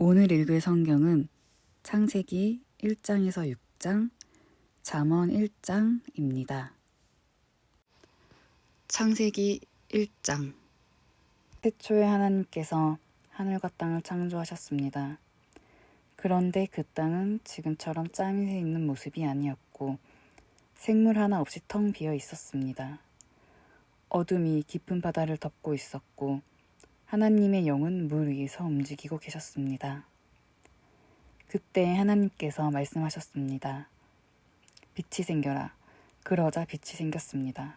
오늘 읽을 성경은 창세기 1장에서 6장, 잠언 1장입니다. 창세기 1장. 태초에 하나님께서 하늘과 땅을 창조하셨습니다. 그런데 그 땅은 지금처럼 짬이 새 있는 모습이 아니었고 생물 하나 없이 텅 비어 있었습니다. 어둠이 깊은 바다를 덮고 있었고 하나님의 영은 물 위에서 움직이고 계셨습니다. 그때 하나님께서 말씀하셨습니다. 빛이 생겨라. 그러자 빛이 생겼습니다.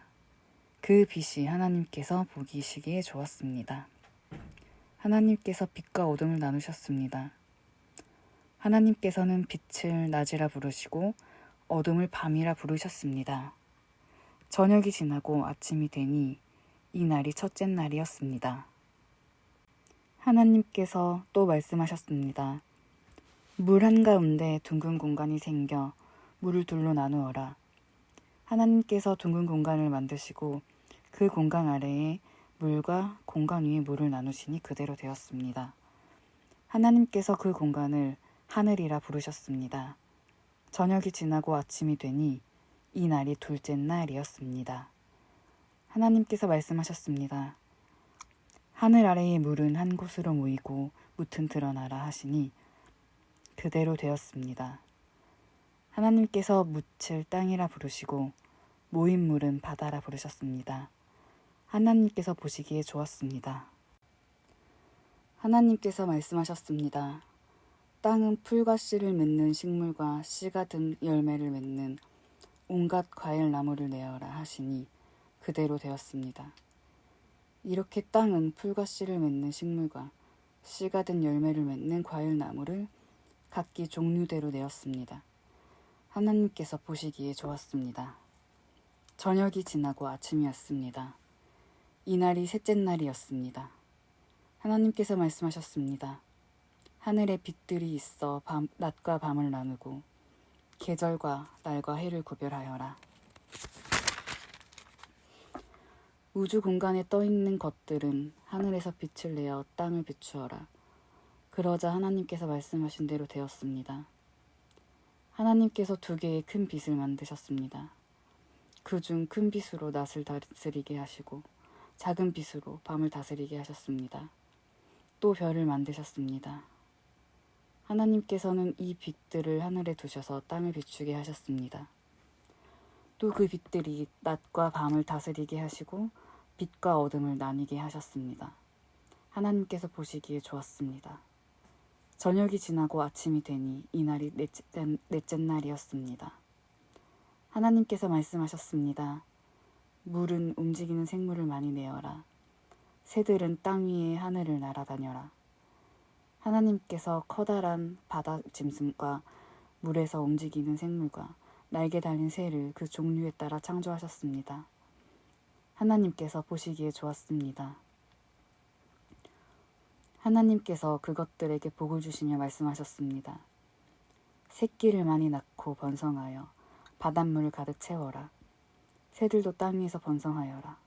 그 빛이 하나님께서 보시기에 좋았습니다. 하나님께서 빛과 어둠을 나누셨습니다. 하나님께서는 빛을 낮이라 부르시고 어둠을 밤이라 부르셨습니다. 저녁이 지나고 아침이 되니 이 날이 첫째 날이었습니다. 하나님께서 또 말씀하셨습니다. 물 한가운데 둥근 공간이 생겨 물을 둘로 나누어라. 하나님께서 둥근 공간을 만드시고 그 공간 아래에 물과 공간 위에 물을 나누시니 그대로 되었습니다. 하나님께서 그 공간을 하늘이라 부르셨습니다. 저녁이 지나고 아침이 되니 이 날이 둘째 날이었습니다. 하나님께서 말씀하셨습니다. 하늘 아래의 물은 한 곳으로 모이고 무튼 드러나라 하시니 그대로 되었습니다. 하나님께서 묻을 땅이라 부르시고 모인 물은 바다라 부르셨습니다. 하나님께서 보시기에 좋았습니다. 하나님께서 말씀하셨습니다. 땅은 풀과 씨를 맺는 식물과 씨가 든 열매를 맺는 온갖 과일 나무를 내어라 하시니 그대로 되었습니다. 이렇게 땅은 풀과 씨를 맺는 식물과 씨가 든 열매를 맺는 과일 나무를 각기 종류대로 내었습니다. 하나님께서 보시기에 좋았습니다. 저녁이 지나고 아침이 왔습니다. 이 날이 셋째 날이었습니다. 하나님께서 말씀하셨습니다. 하늘에 빛들이 있어 낮과 밤을 나누고 계절과 날과 해를 구별하여라. 우주 공간에 떠있는 것들은 하늘에서 빛을 내어 땅을 비추어라. 그러자 하나님께서 말씀하신 대로 되었습니다. 하나님께서 2개의 큰 빛을 만드셨습니다. 그중 큰 빛으로 낮을 다스리게 하시고 작은 빛으로 밤을 다스리게 하셨습니다. 또 별을 만드셨습니다. 하나님께서는 이 빛들을 하늘에 두셔서 땅을 비추게 하셨습니다. 또 그 빛들이 낮과 밤을 다스리게 하시고 빛과 어둠을 나뉘게 하셨습니다. 하나님께서 보시기에 좋았습니다. 저녁이 지나고 아침이 되니 이 날이 넷째 날이었습니다. 하나님께서 말씀하셨습니다. 물은 움직이는 생물을 많이 내어라. 새들은 땅 위에 하늘을 날아다녀라. 하나님께서 커다란 바다 짐승과 물에서 움직이는 생물과 날개 달린 새를 그 종류에 따라 창조하셨습니다. 하나님께서 보시기에 좋았습니다. 하나님께서 그것들에게 복을 주시며 말씀하셨습니다. 새끼를 많이 낳고 번성하여 바닷물을 가득 채워라. 새들도 땅 위에서 번성하여라.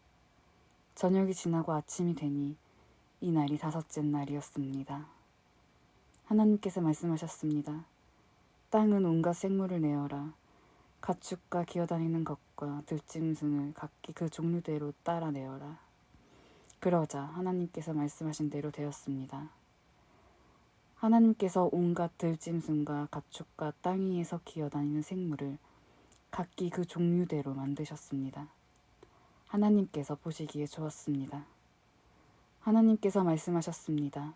저녁이 지나고 아침이 되니 이 날이 5째 날이었습니다. 하나님께서 말씀하셨습니다. 땅은 온갖 생물을 내어라. 가축과 기어다니는 것과 들짐승을 각기 그 종류대로 따라 내어라. 그러자 하나님께서 말씀하신 대로 되었습니다. 하나님께서 온갖 들짐승과 가축과 땅 위에서 기어다니는 생물을 각기 그 종류대로 만드셨습니다. 하나님께서 보시기에 좋았습니다. 하나님께서 말씀하셨습니다.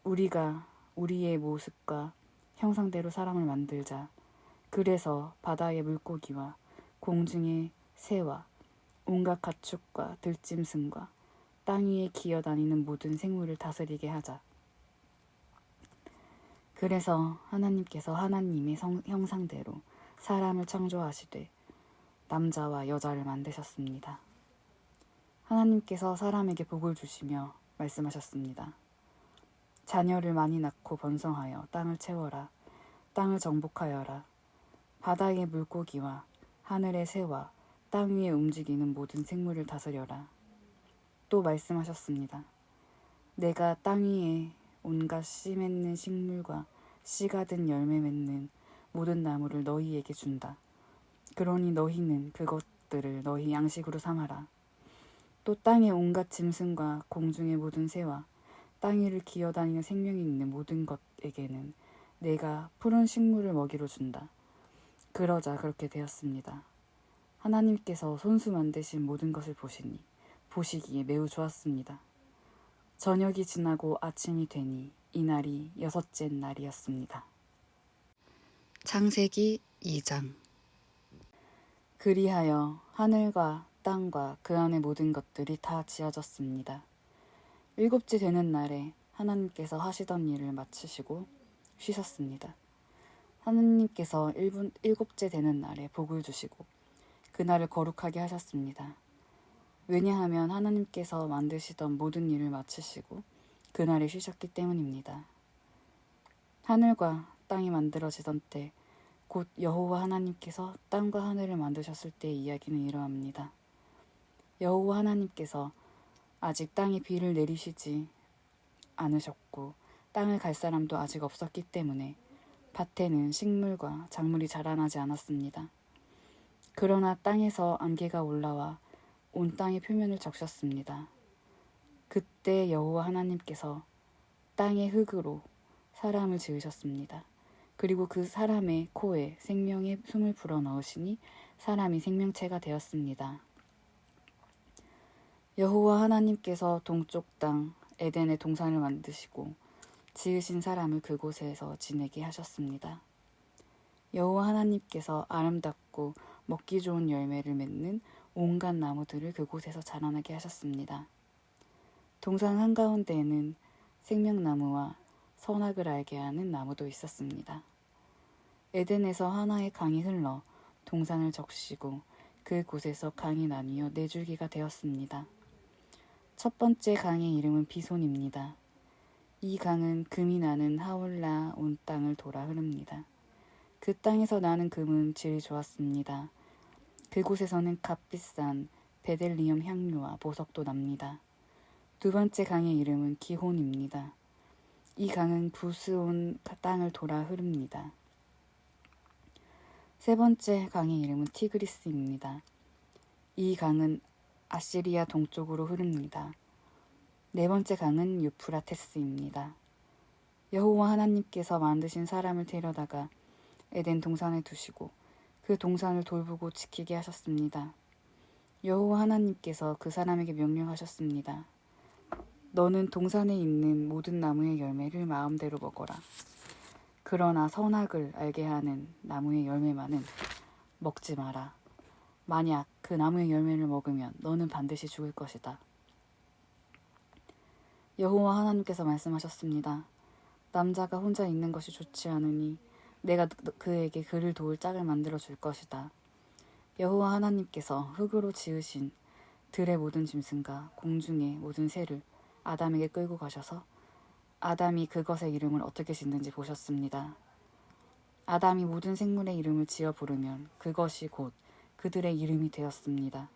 우리가 우리의 모습과 형상대로 사람을 만들자. 그래서 바다의 물고기와 공중의 새와 온갖 가축과 들짐승과 땅 위에 기어다니는 모든 생물을 다스리게 하자. 그래서 하나님께서 하나님의 형상대로 사람을 창조하시되 남자와 여자를 만드셨습니다. 하나님께서 사람에게 복을 주시며 말씀하셨습니다. 자녀를 많이 낳고 번성하여 땅을 채워라. 땅을 정복하여라. 바다의 물고기와 하늘의 새와 땅 위에 움직이는 모든 생물을 다스려라. 또 말씀하셨습니다. 내가 땅 위에 온갖 씨 맺는 식물과 씨가 든 열매 맺는 모든 나무를 너희에게 준다. 그러니 너희는 그것들을 너희 양식으로 삼아라. 또 땅의 온갖 짐승과 공중의 모든 새와 땅 위를 기어다니는 생명이 있는 모든 것에게는 내가 푸른 식물을 먹이로 준다. 그러자 그렇게 되었습니다. 하나님께서 손수 만드신 모든 것을 보시기에 매우 좋았습니다. 저녁이 지나고 아침이 되니 이날이 6째 날이었습니다. 창세기 2장. 그리하여 하늘과 땅과 그 안의 모든 것들이 다 지어졌습니다. 7째 되는 날에 하나님께서 하시던 일을 마치시고 쉬셨습니다. 하나님께서 7째 되는 날에 복을 주시고 그날을 거룩하게 하셨습니다. 왜냐하면 하나님께서 만드시던 모든 일을 마치시고 그날에 쉬셨기 때문입니다. 하늘과 땅이 만들어지던 때 곧 여호와 하나님께서 땅과 하늘을 만드셨을 때의 이야기는 이러합니다. 여호와 하나님께서 아직 땅에 비를 내리시지 않으셨고 땅을 갈 사람도 아직 없었기 때문에 밭에는 식물과 작물이 자라나지 않았습니다. 그러나 땅에서 안개가 올라와 온 땅의 표면을 적셨습니다. 그때 여호와 하나님께서 땅의 흙으로 사람을 지으셨습니다. 그리고 그 사람의 코에 생명의 숨을 불어넣으시니 사람이 생명체가 되었습니다. 여호와 하나님께서 동쪽 땅 에덴의 동산을 만드시고 지으신 사람을 그곳에서 지내게 하셨습니다. 여호와 하나님께서 아름답고 먹기 좋은 열매를 맺는 온갖 나무들을 그곳에서 자라나게 하셨습니다. 동산 한가운데에는 생명나무와 선악을 알게 하는 나무도 있었습니다. 에덴에서 하나의 강이 흘러 동산을 적시고 그곳에서 강이 나뉘어 4줄기가 되었습니다. 첫 번째 강의 이름은 비손입니다. 이 강은 금이 나는 하울라 온 땅을 돌아 흐릅니다. 그 땅에서 나는 금은 질이 좋았습니다. 그곳에서는 값비싼 베델리엄 향료와 보석도 납니다. 두 번째 강의 이름은 기혼입니다. 이 강은 부스온 땅을 돌아 흐릅니다. 세 번째 강의 이름은 티그리스입니다. 이 강은 아시리아 동쪽으로 흐릅니다. 네 번째 강은 유프라테스입니다. 여호와 하나님께서 만드신 사람을 데려다가 에덴 동산에 두시고 그 동산을 돌보고 지키게 하셨습니다. 여호와 하나님께서 그 사람에게 명령하셨습니다. 너는 동산에 있는 모든 나무의 열매를 마음대로 먹어라. 그러나 선악을 알게 하는 나무의 열매만은 먹지 마라. 만약 그 나무의 열매를 먹으면 너는 반드시 죽을 것이다. 여호와 하나님께서 말씀하셨습니다. 남자가 혼자 있는 것이 좋지 않으니 내가 그에게 그를 도울 짝을 만들어 줄 것이다. 여호와 하나님께서 흙으로 지으신 들의 모든 짐승과 공중의 모든 새를 아담에게 끌고 가셔서 아담이 그것의 이름을 어떻게 짓는지 보셨습니다. 아담이 모든 생물의 이름을 지어 부르면 그것이 곧 그들의 이름이 되었습니다.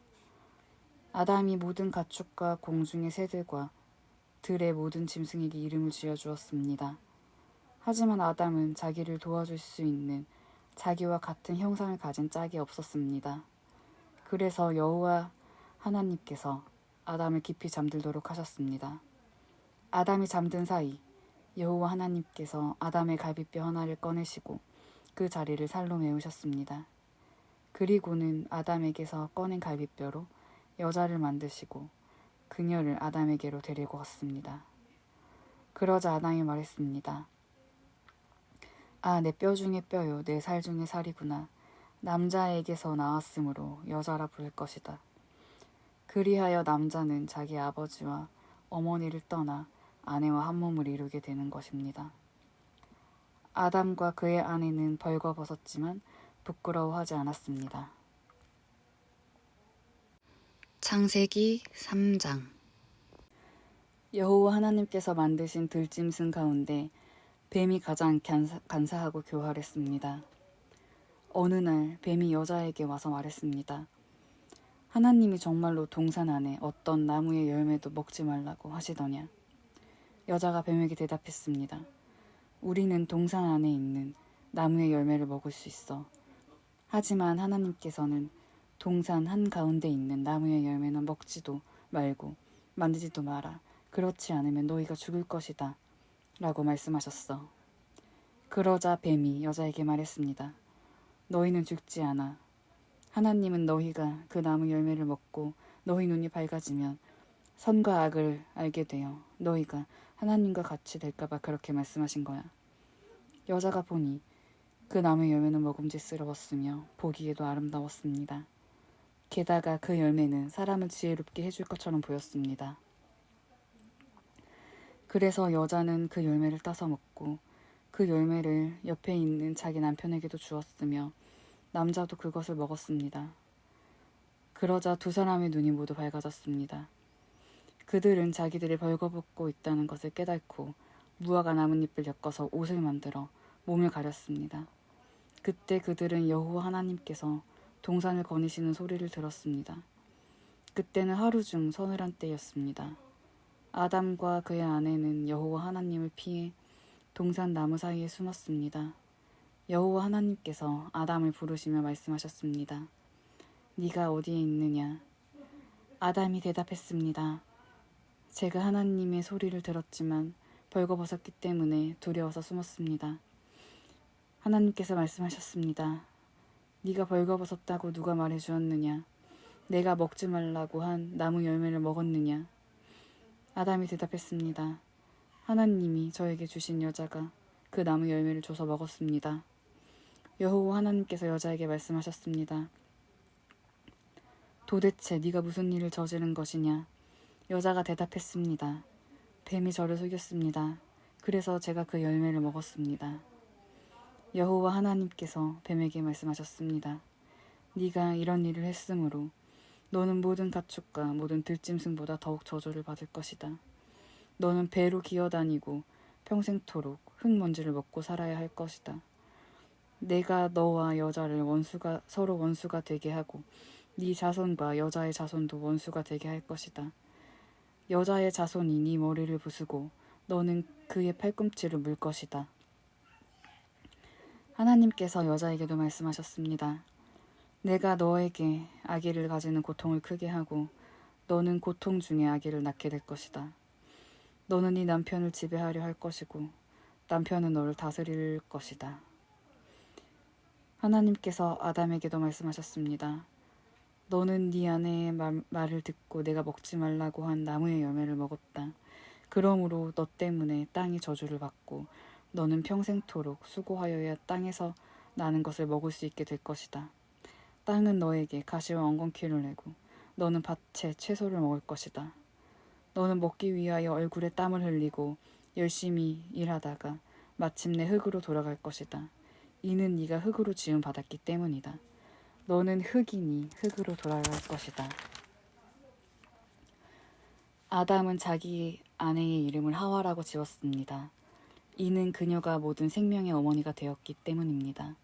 아담이 모든 가축과 공중의 새들과 들의 모든 짐승에게 이름을 지어 주었습니다. 하지만 아담은 자기를 도와줄 수 있는 자기와 같은 형상을 가진 짝이 없었습니다. 그래서 여호와 하나님께서 아담을 깊이 잠들도록 하셨습니다. 아담이 잠든 사이 여호와 하나님께서 아담의 갈비뼈 하나를 꺼내시고 그 자리를 살로 메우셨습니다. 그리고는 아담에게서 꺼낸 갈비뼈로 여자를 만드시고 그녀를 아담에게로 데리고 갔습니다. 그러자 아담이 말했습니다. 아, 내 뼈 중에 뼈요, 내 살 중에 살이구나. 남자에게서 나왔으므로 여자라 부를 것이다. 그리하여 남자는 자기 아버지와 어머니를 떠나 아내와 한 몸을 이루게 되는 것입니다. 아담과 그의 아내는 벌거벗었지만 부끄러워하지 않았습니다. 창세기 3장. 여호와 하나님께서 만드신 들짐승 가운데 뱀이 가장 간사하고 교활했습니다. 어느 날 뱀이 여자에게 와서 말했습니다. 하나님이 정말로 동산 안에 어떤 나무의 열매도 먹지 말라고 하시더냐. 여자가 뱀에게 대답했습니다. 우리는 동산 안에 있는 나무의 열매를 먹을 수 있어. 하지만 하나님께서는 동산 한가운데 있는 나무의 열매는 먹지도 말고 만지지도 마라. 그렇지 않으면 너희가 죽을 것이다. 라고 말씀하셨어. 그러자 뱀이 여자에게 말했습니다. 너희는 죽지 않아. 하나님은 너희가 그 나무 열매를 먹고 너희 눈이 밝아지면 선과 악을 알게 되어 너희가 하나님과 같이 될까봐 그렇게 말씀하신 거야. 여자가 보니 그 나무의 열매는 먹음직스러웠으며 보기에도 아름다웠습니다. 게다가 그 열매는 사람을 지혜롭게 해줄 것처럼 보였습니다. 그래서 여자는 그 열매를 따서 먹고 그 열매를 옆에 있는 자기 남편에게도 주었으며 남자도 그것을 먹었습니다. 그러자 두 사람의 눈이 모두 밝아졌습니다. 그들은 자기들이 벌거벗고 있다는 것을 깨닫고 무화과 나뭇잎을 엮어서 옷을 만들어 몸을 가렸습니다. 그때 그들은 여호와 하나님께서 동산을 거니시는 소리를 들었습니다. 그때는 하루 중 서늘한 때였습니다. 아담과 그의 아내는 여호와 하나님을 피해 동산 나무 사이에 숨었습니다. 여호와 하나님께서 아담을 부르시며 말씀하셨습니다. 네가 어디에 있느냐? 아담이 대답했습니다. 제가 하나님의 소리를 들었지만 벌거벗었기 때문에 두려워서 숨었습니다. 하나님께서 말씀하셨습니다. 네가 벌거벗었다고 누가 말해주었느냐? 내가 먹지 말라고 한 나무 열매를 먹었느냐? 아담이 대답했습니다. 하나님이 저에게 주신 여자가 그 나무 열매를 줘서 먹었습니다. 여호와 하나님께서 여자에게 말씀하셨습니다. 도대체 네가 무슨 일을 저지른 것이냐? 여자가 대답했습니다. 뱀이 저를 속였습니다. 그래서 제가 그 열매를 먹었습니다. 여호와 하나님께서 뱀에게 말씀하셨습니다. 네가 이런 일을 했으므로 너는 모든 가축과 모든 들짐승보다 더욱 저주를 받을 것이다. 너는 배로 기어다니고 평생토록 흙먼지를 먹고 살아야 할 것이다. 내가 너와 여자를 서로 원수가 되게 하고 네 자손과 여자의 자손도 원수가 되게 할 것이다. 여자의 자손이 네 머리를 부수고 너는 그의 팔꿈치를 물 것이다. 하나님께서 여자에게도 말씀하셨습니다. 내가 너에게 아기를 가지는 고통을 크게 하고 너는 고통 중에 아기를 낳게 될 것이다. 너는 네 남편을 지배하려 할 것이고 남편은 너를 다스릴 것이다. 하나님께서 아담에게도 말씀하셨습니다. 너는 네 아내의 말을 듣고 내가 먹지 말라고 한 나무의 열매를 먹었다. 그러므로 너 때문에 땅이 저주를 받고 너는 평생토록 수고하여야 땅에서 나는 것을 먹을 수 있게 될 것이다. 땅은 너에게 가시와 엉겅퀴를 내고 너는 밭에 채소를 먹을 것이다. 너는 먹기 위하여 얼굴에 땀을 흘리고 열심히 일하다가 마침내 흙으로 돌아갈 것이다. 이는 네가 흙으로 지음 받았기 때문이다. 너는 흙이니 흙으로 돌아갈 것이다. 아담은 자기 아내의 이름을 하와라고 지었습니다. 이는 그녀가 모든 생명의 어머니가 되었기 때문입니다.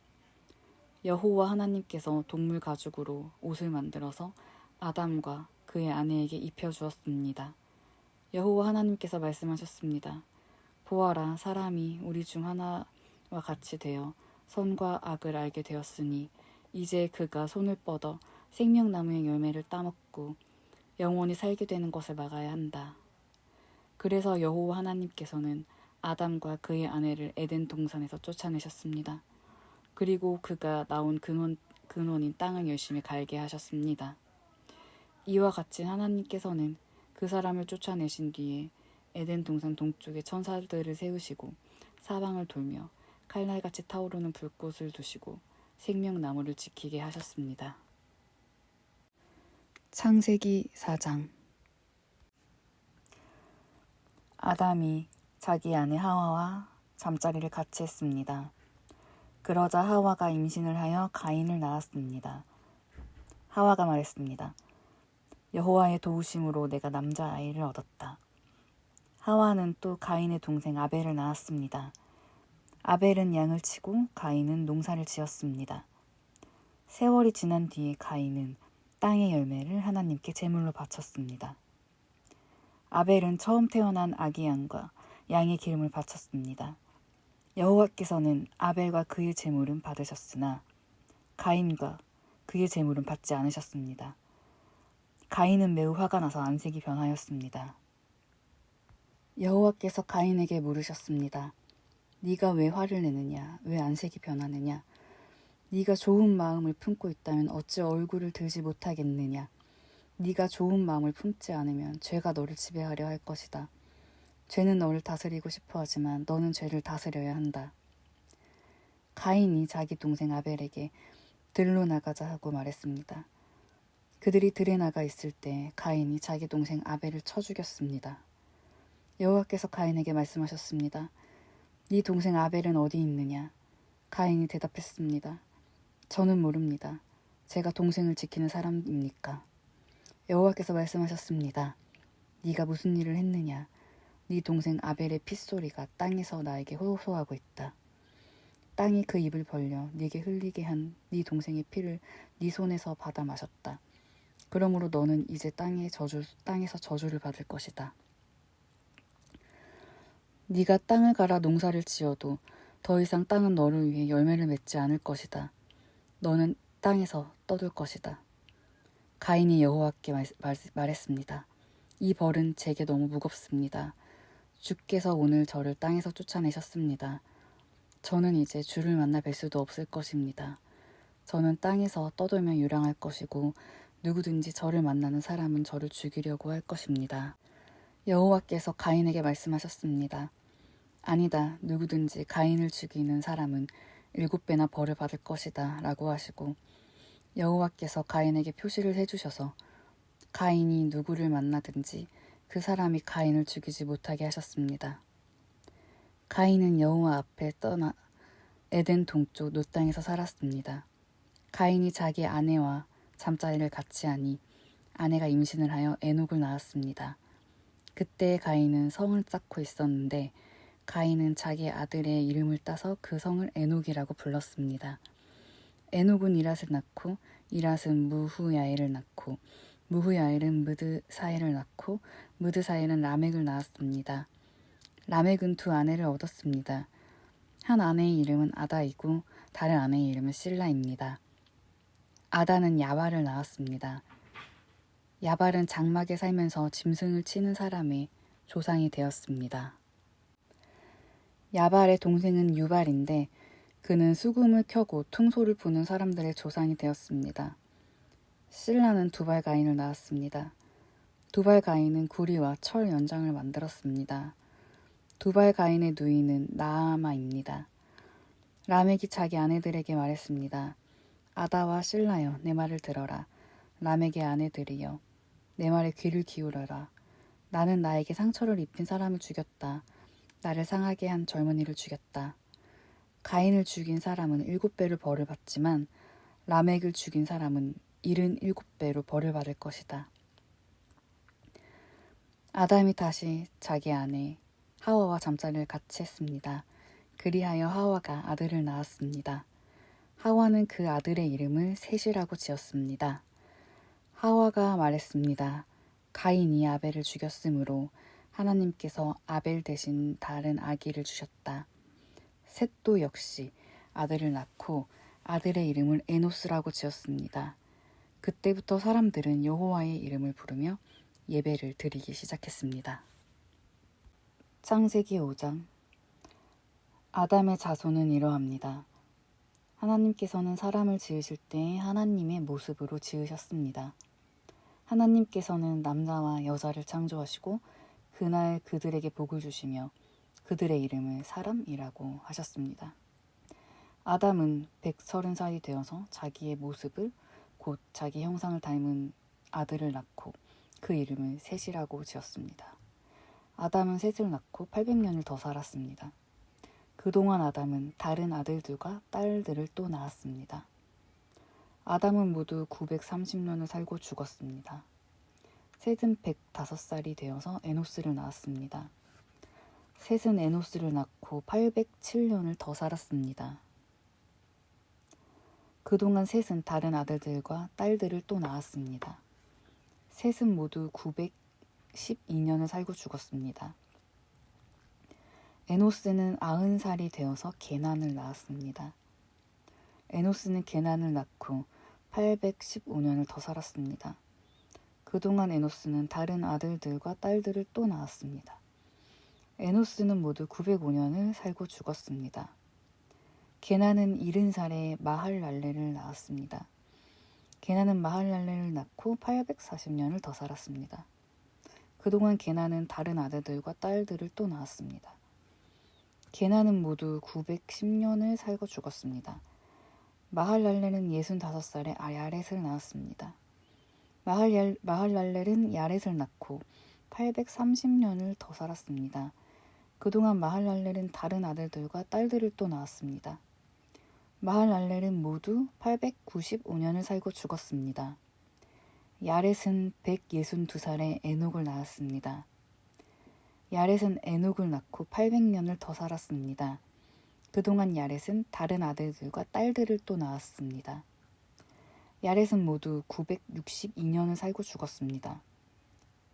여호와 하나님께서 동물 가죽으로 옷을 만들어서 아담과 그의 아내에게 입혀주었습니다. 여호와 하나님께서 말씀하셨습니다. 보아라, 사람이 우리 중 하나와 같이 되어 선과 악을 알게 되었으니 이제 그가 손을 뻗어 생명나무의 열매를 따먹고 영원히 살게 되는 것을 막아야 한다. 그래서 여호와 하나님께서는 아담과 그의 아내를 에덴 동산에서 쫓아내셨습니다. 그리고 그가 나온 근원인 땅을 열심히 갈게 하셨습니다. 이와 같이 하나님께서는 그 사람을 쫓아내신 뒤에 에덴 동산 동쪽에 천사들을 세우시고 사방을 돌며 칼날같이 타오르는 불꽃을 두시고 생명나무를 지키게 하셨습니다. 창세기 4장. 아담이 자기 아내 하와와 잠자리를 같이 했습니다. 그러자 하와가 임신을 하여 가인을 낳았습니다. 하와가 말했습니다. 여호와의 도우심으로 내가 남자아이를 얻었다. 하와는 또 가인의 동생 아벨을 낳았습니다. 아벨은 양을 치고 가인은 농사를 지었습니다. 세월이 지난 뒤에 가인은 땅의 열매를 하나님께 제물로 바쳤습니다. 아벨은 처음 태어난 아기 양과 양의 기름을 바쳤습니다. 여호와께서는 아벨과 그의 제물은 받으셨으나 가인과 그의 제물은 받지 않으셨습니다. 가인은 매우 화가 나서 안색이 변하였습니다. 여호와께서 가인에게 물으셨습니다. 네가 왜 화를 내느냐? 왜 안색이 변하느냐? 네가 좋은 마음을 품고 있다면 어찌 얼굴을 들지 못하겠느냐? 네가 좋은 마음을 품지 않으면 죄가 너를 지배하려 할 것이다. 죄는 너를 다스리고 싶어 하지만 너는 죄를 다스려야 한다. 가인이 자기 동생 아벨에게 들로 나가자 하고 말했습니다. 그들이 들에 나가 있을 때 가인이 자기 동생 아벨을 쳐 죽였습니다. 여호와께서 가인에게 말씀하셨습니다. 네 동생 아벨은 어디 있느냐? 가인이 대답했습니다. 저는 모릅니다. 제가 동생을 지키는 사람입니까? 여호와께서 말씀하셨습니다. 네가 무슨 일을 했느냐? 네 동생 아벨의 핏소리가 땅에서 나에게 호소하고 있다. 땅이 그 입을 벌려 네게 흘리게 한 네 동생의 피를 네 손에서 받아 마셨다. 그러므로 너는 이제 땅에서 저주를 받을 것이다. 네가 땅을 갈아 농사를 지어도 더 이상 땅은 너를 위해 열매를 맺지 않을 것이다. 너는 땅에서 떠들 것이다. 가인이 여호와께 말했습니다. 이 벌은 제게 너무 무겁습니다. 주께서 오늘 저를 땅에서 쫓아내셨습니다. 저는 이제 주를 만나 뵐 수도 없을 것입니다. 저는 땅에서 떠돌며 유랑할 것이고 누구든지 저를 만나는 사람은 저를 죽이려고 할 것입니다. 여호와께서 가인에게 말씀하셨습니다. 아니다. 누구든지 가인을 죽이는 사람은 7배나 벌을 받을 것이다 라고 하시고 여호와께서 가인에게 표시를 해주셔서 가인이 누구를 만나든지 그 사람이 가인을 죽이지 못하게 하셨습니다. 가인은 여호와 앞에 떠나 에덴 동쪽 노 땅에서 살았습니다. 가인이 자기 아내와 잠자리를 같이 하니 아내가 임신을 하여 에녹을 낳았습니다. 그때 가인은 성을 쌓고 있었는데 가인은 자기 아들의 이름을 따서 그 성을 에녹이라고 불렀습니다. 에녹은 이랏을 낳고 이랏은 무후야엘을 낳고 무후야엘은 무드사엘을 낳고 무드사엘은 라멕을 낳았습니다. 라멕은 2 아내를 얻었습니다. 한 아내의 이름은 아다이고 다른 아내의 이름은 실라입니다. 아다는 야발을 낳았습니다. 야발은 장막에 살면서 짐승을 치는 사람의 조상이 되었습니다. 야발의 동생은 유발인데 그는 수금을 켜고 퉁소를 부는 사람들의 조상이 되었습니다. 실라는 두발 가인을 낳았습니다. 두발 가인은 구리와 철 연장을 만들었습니다. 두발 가인의 누이는 나아마입니다. 라멕이 자기 아내들에게 말했습니다. 아다와 실라여 내 말을 들어라. 라멕의 아내들이여 내 말에 귀를 기울여라. 나는 나에게 상처를 입힌 사람을 죽였다. 나를 상하게 한 젊은이를 죽였다. 가인을 죽인 사람은 7배를 벌을 받지만 라멕을 죽인 사람은 77배로 벌을 받을 것이다. 아담이 다시 자기 아내 하와와 잠자리를 같이 했습니다. 그리하여 하와가 아들을 낳았습니다. 하와는 그 아들의 이름을 셋이라고 지었습니다. 하와가 말했습니다. 가인이 아벨을 죽였으므로 하나님께서 아벨 대신 다른 아기를 주셨다. 셋도 역시 아들을 낳고 아들의 이름을 에노스라고 지었습니다. 그때부터 사람들은 여호와의 이름을 부르며 예배를 드리기 시작했습니다. 창세기 5장. 아담의 자손은 이러합니다. 하나님께서는 사람을 지으실 때 하나님의 모습으로 지으셨습니다. 하나님께서는 남자와 여자를 창조하시고 그날 그들에게 복을 주시며 그들의 이름을 사람이라고 하셨습니다. 아담은 130살이 되어서 자기의 모습을 곧 자기 형상을 닮은 아들을 낳고 그 이름을 셋이라고 지었습니다. 아담은 셋을 낳고 800년을 더 살았습니다. 그동안 아담은 다른 아들들과 딸들을 또 낳았습니다. 아담은 모두 930년을 살고 죽었습니다. 셋은 105살이 되어서 에노스를 낳았습니다. 셋은 에노스를 낳고 807년을 더 살았습니다. 그동안 셋은 다른 아들들과 딸들을 또 낳았습니다. 셋은 모두 912년을 살고 죽었습니다. 에노스는 90살이 되어서 게난을 낳았습니다. 에노스는 게난을 낳고 815년을 더 살았습니다. 그동안 에노스는 다른 아들들과 딸들을 또 낳았습니다. 에노스는 모두 905년을 살고 죽었습니다. 게난은 70살에 마할랄레를 낳았습니다. 게난은 마할랄레를 낳고 840년을 더 살았습니다. 그동안 게난은 다른 아들들과 딸들을 또 낳았습니다. 게난은 모두 910년을 살고 죽었습니다. 마할랄렐은 65살에 야렛을 낳았습니다. 마할랄렐은 야렛을 낳고 830년을 더 살았습니다. 그동안 마할랄렐은 다른 아들들과 딸들을 또 낳았습니다. 마할랄렐은 모두 895년을 살고 죽었습니다. 야렛은 162살에 에녹을 낳았습니다. 야렛은 에녹을 낳고 800년을 더 살았습니다. 그동안 야렛은 다른 아들들과 딸들을 또 낳았습니다. 야렛은 모두 962년을 살고 죽었습니다.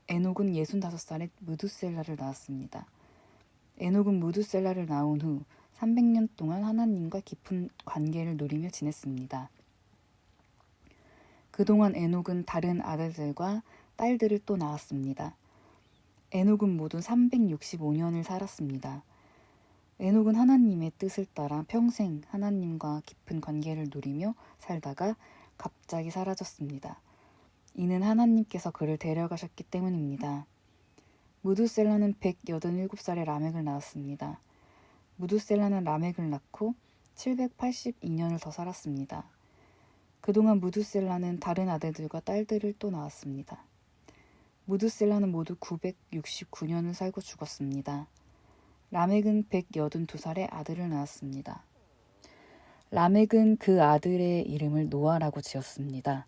에녹은 65살에 무두셀라를 낳았습니다. 에녹은 무두셀라를 낳은 후 300년 동안 하나님과 깊은 관계를 누리며 지냈습니다. 그동안 에녹은 다른 아들들과 딸들을 또 낳았습니다. 에녹은 모두 365년을 살았습니다. 에녹은 하나님의 뜻을 따라 평생 하나님과 깊은 관계를 누리며 살다가 갑자기 사라졌습니다. 이는 하나님께서 그를 데려가셨기 때문입니다. 무두셀라는 187살에 라멕을 낳았습니다. 무두셀라는 라멕을 낳고 782년을 더 살았습니다. 그동안 무두셀라는 다른 아들들과 딸들을 또 낳았습니다. 무두셀라는 모두 969년을 살고 죽었습니다. 라멕은 182살에 아들을 낳았습니다. 라멕은 그 아들의 이름을 노아라고 지었습니다.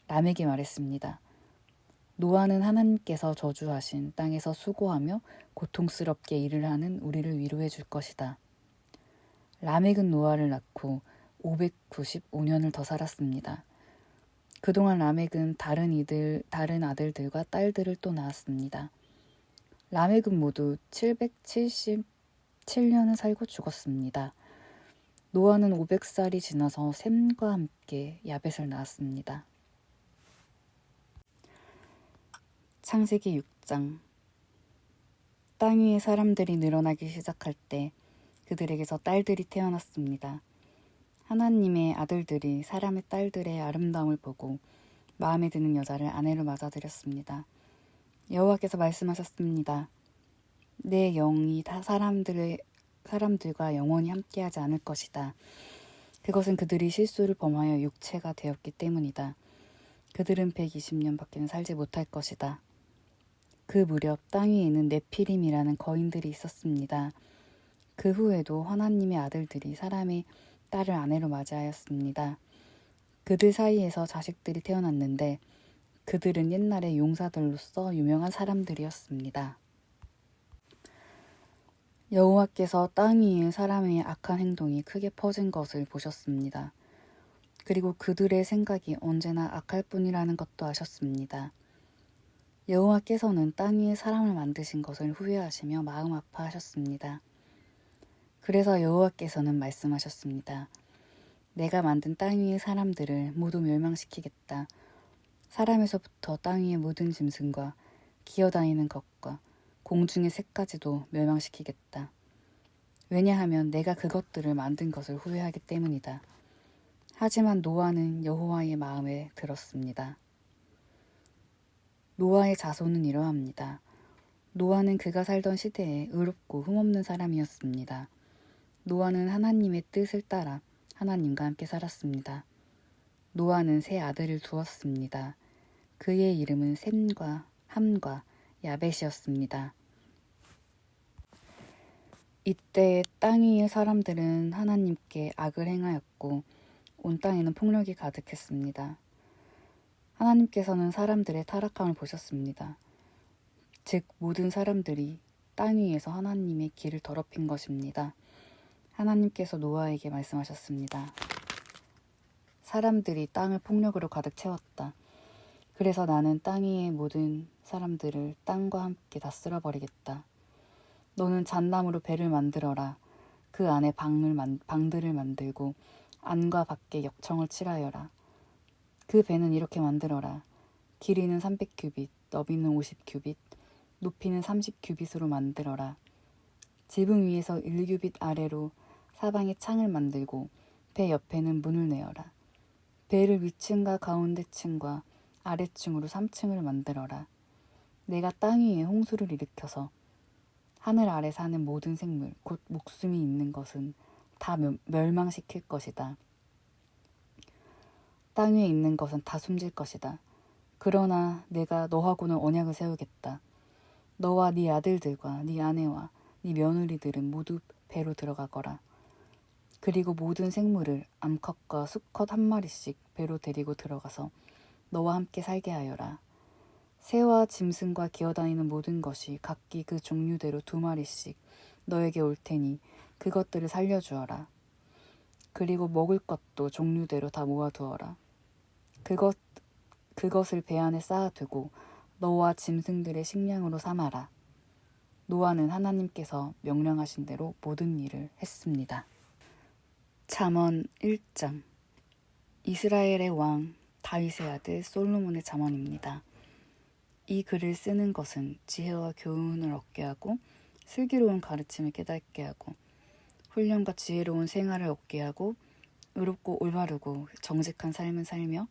라멕이 말했습니다. 노아는 하나님께서 저주하신 땅에서 수고하며 고통스럽게 일을 하는 우리를 위로해 줄 것이다. 라멕은 노아를 낳고 595년을 더 살았습니다. 그동안 라멕은 다른 아들들과 딸들을 또 낳았습니다. 라멕은 모두 777년을 살고 죽었습니다. 노아는 500살이 지나서 셈과 함께 야벳을 낳았습니다. 창세기 6장. 땅 위에 사람들이 늘어나기 시작할 때 그들에게서 딸들이 태어났습니다. 하나님의 아들들이 사람의 딸들의 아름다움을 보고 마음에 드는 여자를 아내로 맞아들였습니다. 여호와께서 말씀하셨습니다. 내 영이 다 사람들과 영원히 함께하지 않을 것이다. 그것은 그들이 실수를 범하여 육체가 되었기 때문이다. 그들은 120년밖에는 살지 못할 것이다. 그 무렵 땅 위에는 네피림이라는 거인들이 있었습니다. 그 후에도 하나님의 아들들이 사람의 딸을 아내로 맞이하였습니다. 그들 사이에서 자식들이 태어났는데 그들은 옛날에 용사들로서 유명한 사람들이었습니다. 여호와께서 땅 위에 사람의 악한 행동이 크게 퍼진 것을 보셨습니다. 그리고 그들의 생각이 언제나 악할 뿐이라는 것도 아셨습니다. 여호와께서는 땅 위에 사람을 만드신 것을 후회하시며 마음 아파하셨습니다. 그래서 여호와께서는 말씀하셨습니다. 내가 만든 땅 위의 사람들을 모두 멸망시키겠다. 사람에서부터 땅 위의 모든 짐승과 기어다니는 것과 공중의 새까지도 멸망시키겠다. 왜냐하면 내가 그것들을 만든 것을 후회하기 때문이다. 하지만 노아는 여호와의 마음에 들었습니다. 노아의 자손은 이러합니다. 노아는 그가 살던 시대에 의롭고 흠없는 사람이었습니다. 노아는 하나님의 뜻을 따라 하나님과 함께 살았습니다. 노아는 세 아들을 두었습니다. 그의 이름은 셈과 함과 야벳이었습니다. 이때 땅 위의 사람들은 하나님께 악을 행하였고 온 땅에는 폭력이 가득했습니다. 하나님께서는 사람들의 타락함을 보셨습니다. 즉 모든 사람들이 땅 위에서 하나님의 길을 더럽힌 것입니다. 하나님께서 노아에게 말씀하셨습니다. 사람들이 땅을 폭력으로 가득 채웠다. 그래서 나는 땅 위의 모든 사람들을 땅과 함께 다 쓸어버리겠다. 너는 잣나무로 배를 만들어라. 그 안에 방들을 만들고 안과 밖에 역청을 칠하여라. 그 배는 이렇게 만들어라. 길이는 300규빗, 너비는 50규빗, 높이는 30규빗으로 만들어라. 지붕 위에서 1규빗 아래로 사방에 창을 만들고 배 옆에는 문을 내어라. 배를 위층과 가운데층과 아래층으로 3층을 만들어라. 내가 땅 위에 홍수를 일으켜서 하늘 아래 사는 모든 생물, 곧 목숨이 있는 것은 다 멸망시킬 것이다. 땅 위에 있는 것은 다 숨질 것이다. 그러나 내가 너하고는 언약을 세우겠다. 너와 네 아들들과 네 아내와 네 며느리들은 모두 배로 들어가거라. 그리고 모든 생물을 암컷과 수컷 한 마리씩 배로 데리고 들어가서 너와 함께 살게 하여라. 새와 짐승과 기어다니는 모든 것이 각기 그 종류대로 2마리씩 너에게 올 테니 그것들을 살려주어라. 그리고 먹을 것도 종류대로 다 모아두어라. 그것을 배 안에 쌓아두고 너와 짐승들의 식량으로 삼아라. 노아는 하나님께서 명령하신 대로 모든 일을 했습니다. 잠언 1장. 이스라엘의 왕 다윗의 아들 솔로몬의 잠언입니다. 이 글을 쓰는 것은 지혜와 교훈을 얻게 하고 슬기로운 가르침을 깨닫게 하고 훈련과 지혜로운 생활을 얻게 하고 의롭고 올바르고 정직한 삶을 살며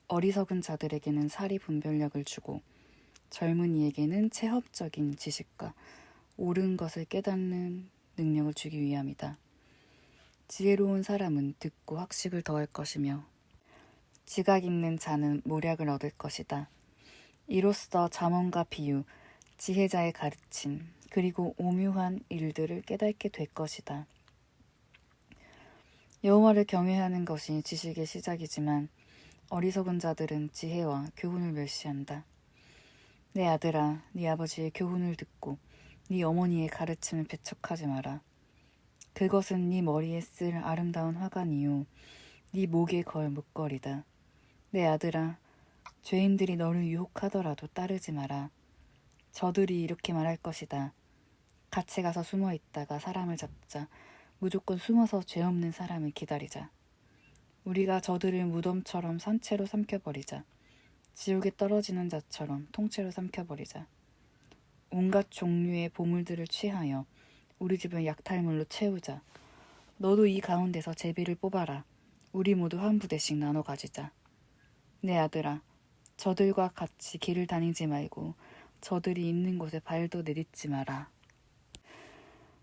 어리석은 자들에게는 사리 분별력을 주고 젊은이에게는 체험적인 지식과 옳은 것을 깨닫는 능력을 주기 위함이다. 지혜로운 사람은 듣고 학식을 더할 것이며 지각 있는 자는 모략을 얻을 것이다. 이로써 잠언과 비유, 지혜자의 가르침, 그리고 오묘한 일들을 깨닫게 될 것이다. 여호와를 경외하는 것이 지식의 시작이지만 어리석은 자들은 지혜와 교훈을 멸시한다. 내 아들아, 네 아버지의 교훈을 듣고 네 어머니의 가르침을 배척하지 마라. 그것은 네 머리에 쓸 아름다운 화관이요 네 목에 걸 목걸이다. 내 아들아, 죄인들이 너를 유혹하더라도 따르지 마라. 저들이 이렇게 말할 것이다. 같이 가서 숨어 있다가 사람을 잡자. 무조건 숨어서 죄 없는 사람을 기다리자. 우리가 저들을 무덤처럼 산채로 삼켜버리자. 지옥에 떨어지는 자처럼 통째로 삼켜버리자. 온갖 종류의 보물들을 취하여 우리 집을 약탈물로 채우자. 너도 이 가운데서 제비를 뽑아라. 우리 모두 한 부대씩 나눠 가지자. 내 아들아, 저들과 같이 길을 다니지 말고 저들이 있는 곳에 발도 내딛지 마라.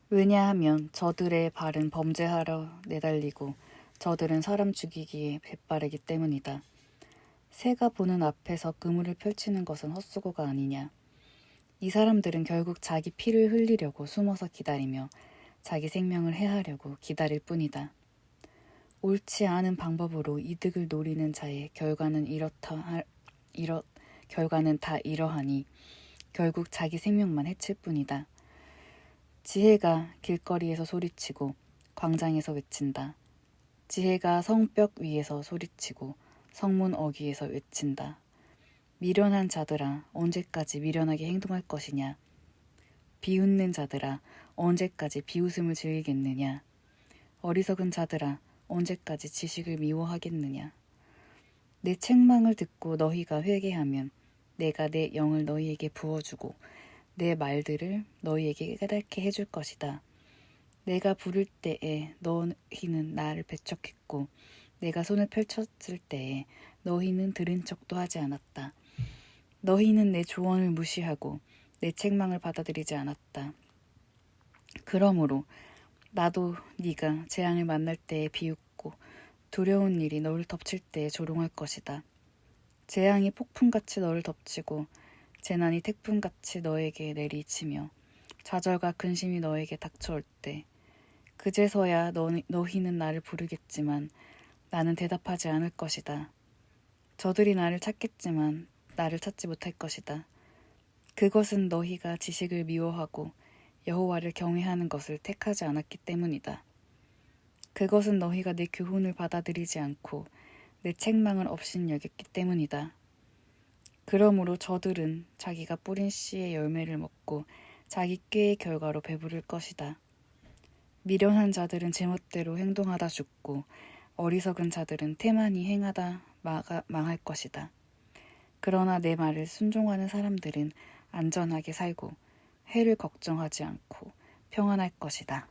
왜냐하면 저들의 발은 범죄하러 내달리고 저들은 사람 죽이기에 배빠르기 때문이다. 새가 보는 앞에서 그물을 펼치는 것은 헛수고가 아니냐. 이 사람들은 결국 자기 피를 흘리려고 숨어서 기다리며 자기 생명을 해하려고 기다릴 뿐이다. 옳지 않은 방법으로 이득을 노리는 자의 결과는 결과는 다 이러하니 결국 자기 생명만 해칠 뿐이다. 지혜가 길거리에서 소리치고 광장에서 외친다. 지혜가 성벽 위에서 소리치고 성문 어귀에서 외친다. 미련한 자들아, 언제까지 미련하게 행동할 것이냐? 비웃는 자들아, 언제까지 비웃음을 즐기겠느냐? 어리석은 자들아, 언제까지 지식을 미워하겠느냐? 내 책망을 듣고 너희가 회개하면 내가 내 영을 너희에게 부어주고 내 말들을 너희에게 깨닫게 해줄 것이다. 내가 부를 때에 너희는 나를 배척했고 내가 손을 펼쳤을 때에 너희는 들은 척도 하지 않았다. 너희는 내 조언을 무시하고 내 책망을 받아들이지 않았다. 그러므로 나도 네가 재앙을 만날 때에 비웃고 두려운 일이 너를 덮칠 때에 조롱할 것이다. 재앙이 폭풍같이 너를 덮치고 재난이 태풍같이 너에게 내리치며 좌절과 근심이 너에게 닥쳐올 때 그제서야 너희는 나를 부르겠지만 나는 대답하지 않을 것이다. 저들이 나를 찾겠지만 나를 찾지 못할 것이다. 그것은 너희가 지식을 미워하고 여호와를 경외하는 것을 택하지 않았기 때문이다. 그것은 너희가 내 교훈을 받아들이지 않고 내 책망을 업신여겼기 때문이다. 그러므로 저들은 자기가 뿌린 씨의 열매를 먹고 자기 꾀의 결과로 배부를 것이다. 미련한 자들은 제멋대로 행동하다 죽고 어리석은 자들은 태만히 행하다 망할 것이다. 그러나 내 말을 순종하는 사람들은 안전하게 살고 해를 걱정하지 않고 평안할 것이다.